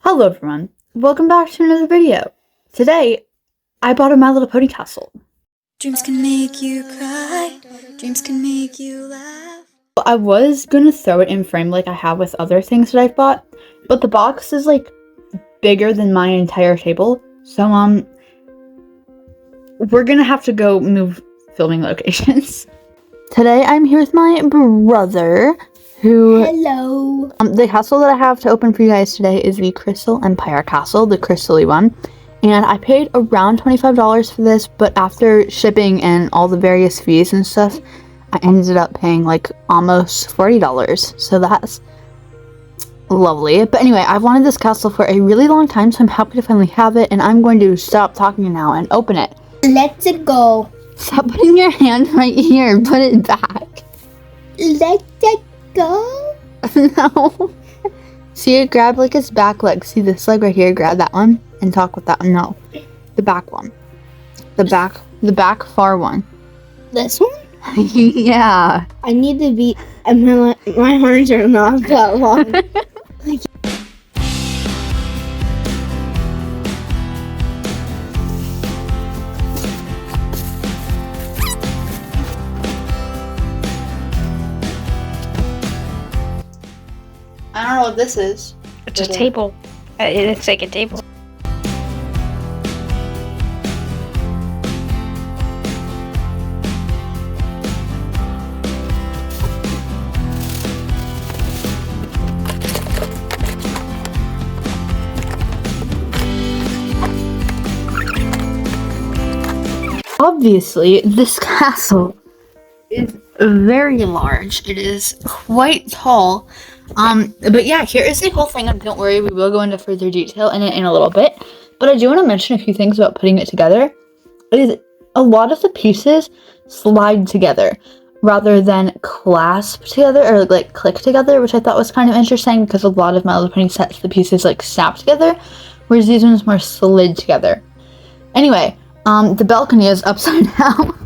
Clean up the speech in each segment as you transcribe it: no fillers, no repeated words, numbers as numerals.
Hello everyone, welcome back to another video. Today, I bought a My Little Pony castle. Dreams can make you cry, dreams can make you laugh. I was gonna throw it in frame like I have with other things that I've bought, but the box is like bigger than my entire table, so we're gonna have to go move filming locations. Today I'm here with my brother, who... Hello! The castle that I have to open for you guys today is the Crystal Empire castle, the crystal-y one. And I paid around $25 for this, but after shipping and all the various fees and stuff, I ended up paying like almost $40. So that's lovely. But anyway, I've wanted this castle for a really long time, so I'm happy to finally have it. And I'm going to stop talking now and open it. Let's go. Stop putting your hand right here. Put it back. Let's go. No. See, grab like its back leg. See this leg right here? Grab that one and talk with that one. No. The back one. The back far one. This one? Yeah. I need to be... My horns are not that long. I don't know what this is. It's a table. It looks like a table. Obviously, this castle is very large. It is quite tall. But yeah, here is the whole thing, and don't worry, we will go into further detail in it in a little bit. But I do want to mention a few things about putting it together. A lot of the pieces slide together rather than clasp together or like click together, which I thought was kind of interesting because a lot of My Little Pony sets, the pieces like snap together, whereas these ones more slid together. Anyway, the balcony is upside down.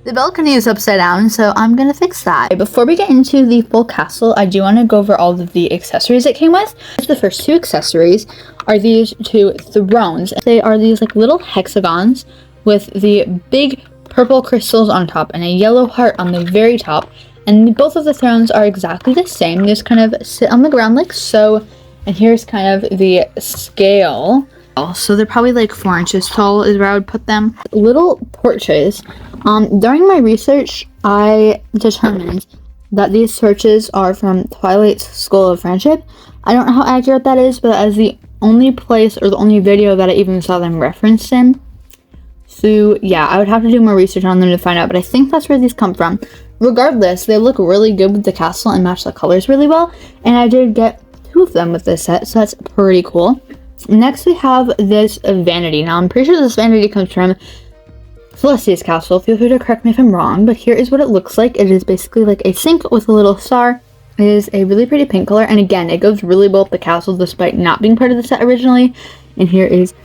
The balcony is upside down, so I'm gonna fix that. Before we get into the full castle, I do want to go over all of the accessories it came with. The first two accessories are these two thrones. They are these like little hexagons with the big purple crystals on top and a yellow heart on the very top. And both of the thrones are exactly the same. They just kind of sit on the ground like so. And here's kind of the scale. So they're probably like 4 inches tall is where I would put them. Little torches. During my research, I determined that these torches are from Twilight's School of Friendship. I don't know how accurate that is, but that is the only place or the only video that I even saw them referenced in. So yeah, I would have to do more research on them to find out, but I think that's where these come from. Regardless, they look really good with the castle and match the colors really well, and I did get 2 of them with this set, so that's pretty cool. Next, we have this vanity. Now, I'm pretty sure this vanity comes from Celestia's castle. Feel free to correct me if I'm wrong, but here is what it looks like. It is basically like a sink with a little star. It is a really pretty pink color, and again, it goes really well with the castle despite not being part of the set originally. And here is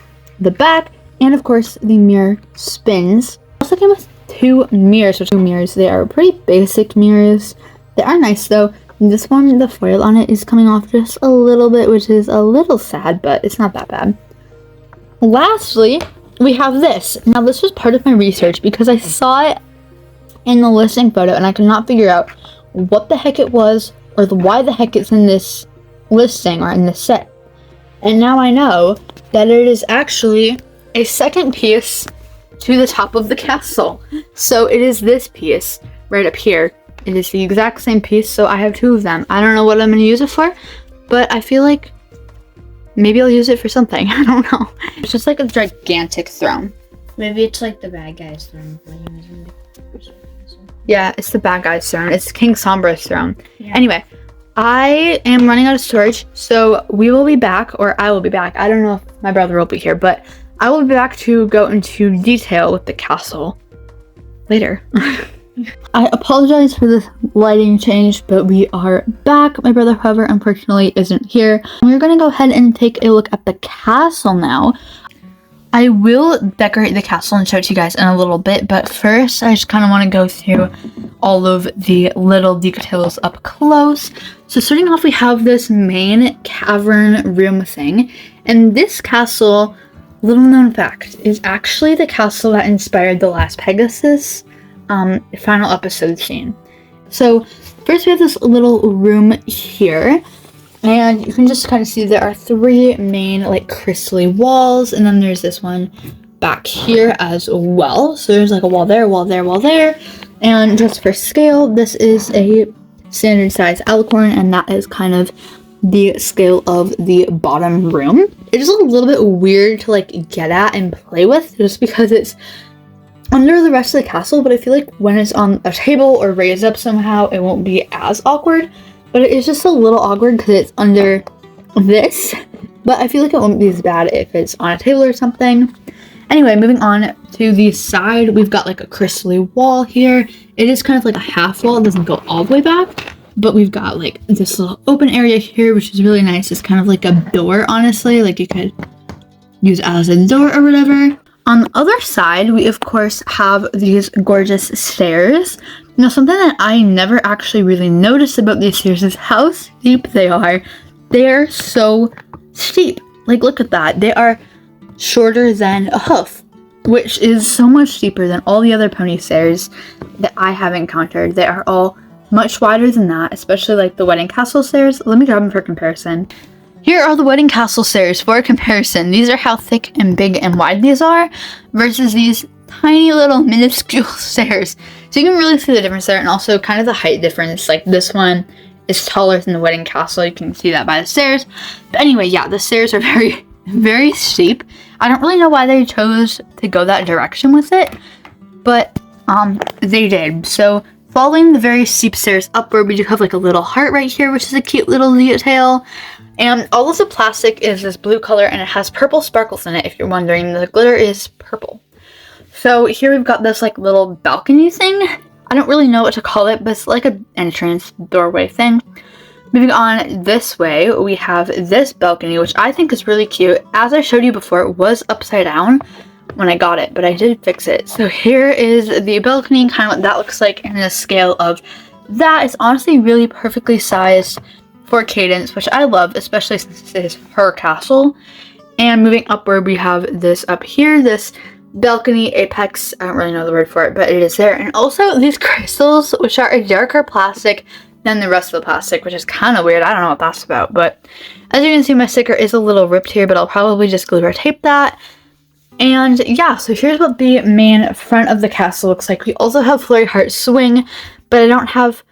the back, and of course, the mirror spins. It also came with 2 mirrors, so 2 mirrors. They are pretty basic mirrors. They are nice, though. This one, the foil on it is coming off just a little bit, which is a little sad, but it's not that bad. Lastly, we have this. Now, this was part of my research because I saw it in the listing photo and I could not figure out what the heck it was or why the heck it's in this listing or in this set. And now I know that it is actually a second piece to the top of the castle. So it is this piece right up here. It is the exact same piece, so I have 2 of them. I don't know what I'm going to use it for, but I feel like maybe I'll use it for something. I don't know. It's just like a gigantic throne. Maybe it's like the bad guy's throne. Yeah, it's the bad guy's throne. It's King Sombra's throne. Yeah. Anyway, I am running out of storage, so we will be back, or I will be back. I don't know if my brother will be here, but I will be back to go into detail with the castle later. I apologize for this lighting change, but we are back. My brother, however, unfortunately isn't here. We're going to go ahead and take a look at the castle now. I will decorate the castle and show it to you guys in a little bit, but first I just kind of want to go through all of the little details up close. So starting off, we have this main cavern room thing, and this castle, little known fact, is actually the castle that inspired the last Pegasus final episode scene. So first we have this little room here, and you can just kind of see there are 3 main like crystally walls, and then there's this one back here as well. So there's like a wall there, wall there, wall there. And just for scale, this is a standard size alicorn, and that is kind of the scale of the bottom room. It is a little bit weird to like get at and play with just because it's under the rest of the castle, but I feel like when it's on a table or raised up somehow, it won't be as awkward. But it is just a little awkward because it's under this. But I feel like it won't be as bad if it's on a table or something. Anyway, moving on to the side, we've got like a crystally wall here. It is kind of like a half wall. It doesn't go all the way back. But we've got like this little open area here, which is really nice. It's kind of like a door, honestly. Like you could use it as a door or whatever. On the other side, we of course have these gorgeous stairs. Now, something that I never actually really noticed about these stairs is how steep they are. They're so steep. Like, look at that. They are shorter than a hoof, which is so much steeper than all the other pony stairs that I have encountered. They are all much wider than that, especially like the wedding castle stairs. Let me grab them for comparison. Here are the wedding castle stairs for comparison. These are how thick and big and wide these are versus these tiny little minuscule stairs. So you can really see the difference there, and also kind of the height difference. Like this one is taller than the wedding castle. You can see that by the stairs. But anyway, yeah, the stairs are very, very steep. I don't really know why they chose to go that direction with it, but they did. So following the very steep stairs upward, we do have like a little heart right here, which is a cute little detail. And all of the plastic is this blue color, and it has purple sparkles in it. If you're wondering, the glitter is purple. So here we've got this like little balcony thing. I don't really know what to call it, but it's like an entrance doorway thing. Moving on this way, we have this balcony, which I think is really cute. As I showed you before, it was upside down when I got it, but I did fix it. So here is the balcony, kind of what that looks like, and the scale of that is honestly really perfectly sized for Cadence, which I love, especially since it is her castle. And moving upward, we have this up here, this balcony apex. I don't really know the word for it, but it is there. And also these crystals, which are a darker plastic than the rest of the plastic, which is kind of weird. I don't know what that's about, but as you can see, my sticker is a little ripped here, but I'll probably just glue or tape that. And yeah, so here's what the main front of the castle looks like. We also have Flurry Heart Swing, but I don't have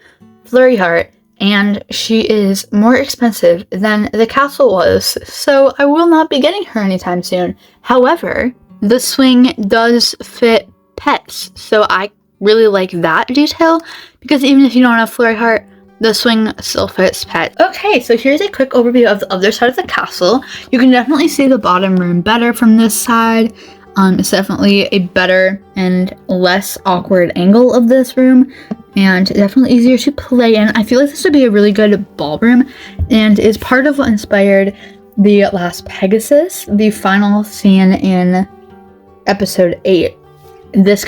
Flurry Heart, and she is more expensive than the castle was, so I will not be getting her anytime soon. However, the swing does fit pets, so I really like that detail, because even if you don't have Flurry Heart, the swing still fits pets. Okay, so here's a quick overview of the other side of the castle. You can definitely see the bottom room better from this side. It's definitely a better and less awkward angle of this room, and definitely easier to play in. I feel like this would be a really good ballroom, and is part of what inspired the last Pegasus, the final scene in episode 8. This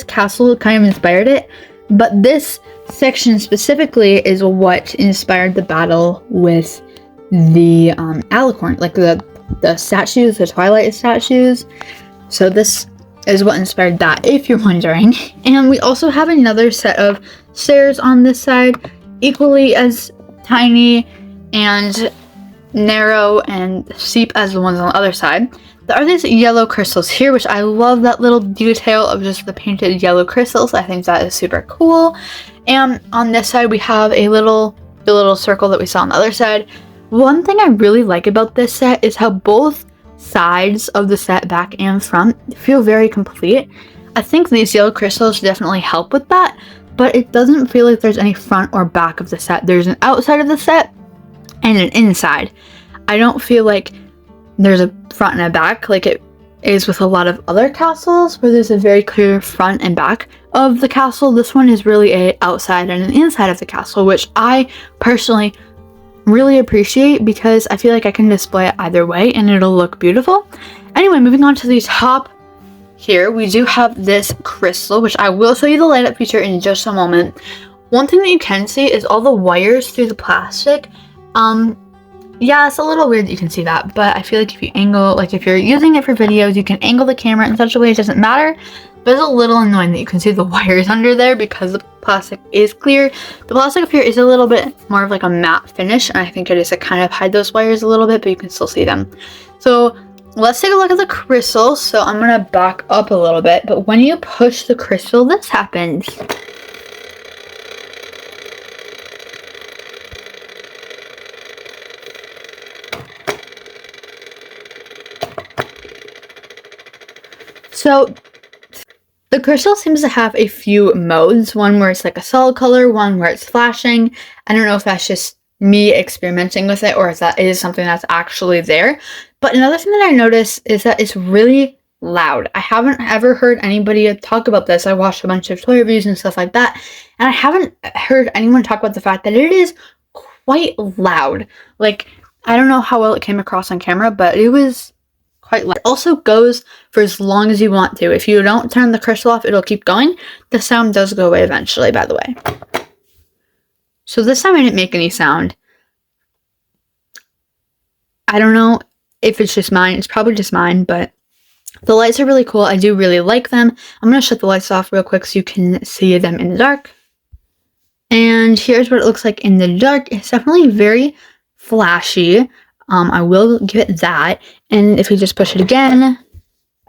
castle kind of inspired it, but this section specifically is what inspired the battle with the alicorn, like the statues, the Twilight statues. So this is what inspired that, if you're wondering. And we also have another set of stairs on this side, equally as tiny and narrow and steep as the ones on the other side. There are these yellow crystals here, which I love that little detail of just the painted yellow crystals. I think that is super cool. And on this side, we have the little circle that we saw on the other side. One thing I really like about this set is how both sides of the set, back and front, feel very complete. I think these yellow crystals definitely help with that, but it doesn't feel like there's any front or back of the set. There's an outside of the set and an inside. I don't feel like there's a front and a back like it is with a lot of other castles where there's a very clear front and back of the castle. This one is really an outside and an inside of the castle, which I personally really appreciate because I feel like I can display it either way and it'll look beautiful. Anyway, moving on to the top here, we do have this crystal, which I will show you the light up feature in just a moment. One thing that you can see is all the wires through the plastic. Yeah, it's a little weird that you can see that, but I feel like if you angle, like if you're using it for videos, you can angle the camera in such a way it doesn't matter. But it's a little annoying that you can see the wires under there because the plastic is clear. The plastic up here is a little bit more of like a matte finish, and I think it is to kind of hide those wires a little bit, but you can still see them. So let's take a look at the crystal. So I'm gonna back up a little bit, but when you push the crystal, this happens. So the crystal seems to have a few modes, one where it's like a solid color, one where it's flashing. I don't know if that's just me experimenting with it or if that is something that's actually there. But another thing that I noticed is that it's really loud. I haven't ever heard anybody talk about this. I watched a bunch of toy reviews and stuff like that, and I haven't heard anyone talk about the fact that it is quite loud. Like, I don't know how well it came across on camera, but it was quite loud. It also goes for as long as you want to. If you don't turn the crystal off, it'll keep going. The sound does go away eventually, by the way. So this time I didn't make any sound. I don't know if it's just mine. It's probably just mine, but the lights are really cool. I do really like them. I'm going to shut the lights off real quick so you can see them in the dark. And here's what it looks like in the dark. It's definitely very flashy. I will give it that. And if we just push it again,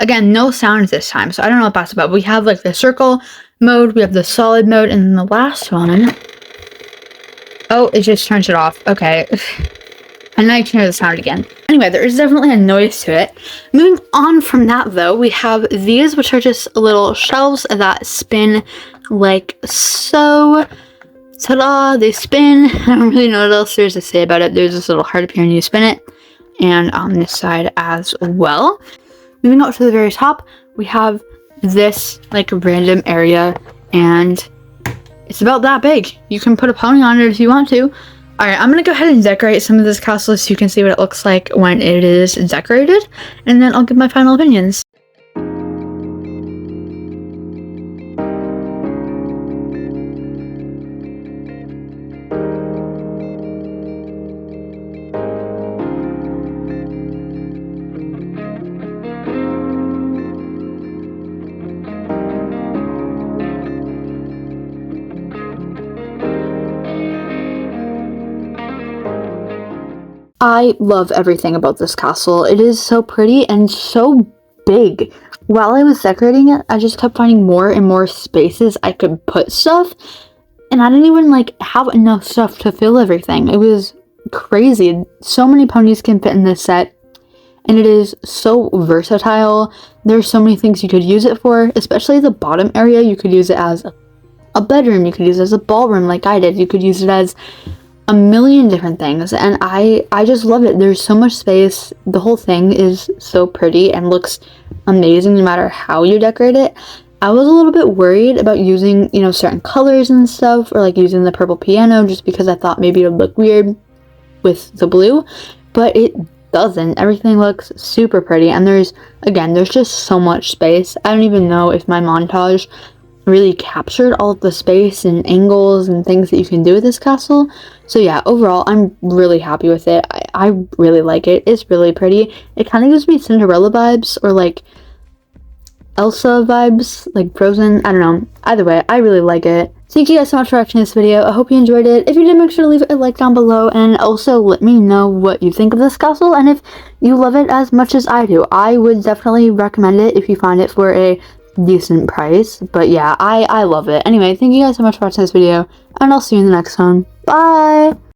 no sound this time. So I don't know what that's about. We have like the circle mode, we have the solid mode, and then the last one. Oh, it just turns it off. Okay. And now you can hear the sound again. Anyway, there is definitely a noise to it. Moving on from that though, we have these, which are just little shelves that spin like so. Ta-da, they spin. I don't really know what else there is to say about it. There's this little heart up here and you spin it. And on this side as well. Moving up to the very top, we have this like random area, and it's about that big. You can put a pony on it if you want to. Alright, I'm gonna go ahead and decorate some of this castle so you can see what it looks like when it is decorated, and then I'll give my final opinions. I love everything about this castle. It is so pretty and so big. While I was decorating it, I just kept finding more and more spaces I could put stuff, and I didn't even like have enough stuff to fill everything. It was crazy. So many ponies can fit in this set, and it is so versatile. There's so many things you could use it for, especially the bottom area. You could use it as a bedroom, you could use it as a ballroom like I did, you could use it as a million different things, and I just love it. There's so much space. The whole thing is so pretty and looks amazing no matter how you decorate it. I was a little bit worried about using, you know, certain colors and stuff, or like using the purple piano, just because I thought maybe it would look weird with the blue, but it doesn't. Everything looks super pretty, and there's just so much space. I don't even know if my montage really captured all of the space and angles and things that you can do with this castle. So yeah, overall, I'm really happy with it. I really like it. It's really pretty. It kind of gives me Cinderella vibes, or like Elsa vibes, like Frozen. I don't know. Either way, I really like it. Thank you guys so much for watching this video. I hope you enjoyed it. If you did, make sure to leave a like down below, and also let me know what you think of this castle, and if you love it as much as I do. I would definitely recommend it if you find it for a decent price, but yeah, I love it. Anyway, thank you guys so much for watching this video, and I'll see you in the next one. Bye!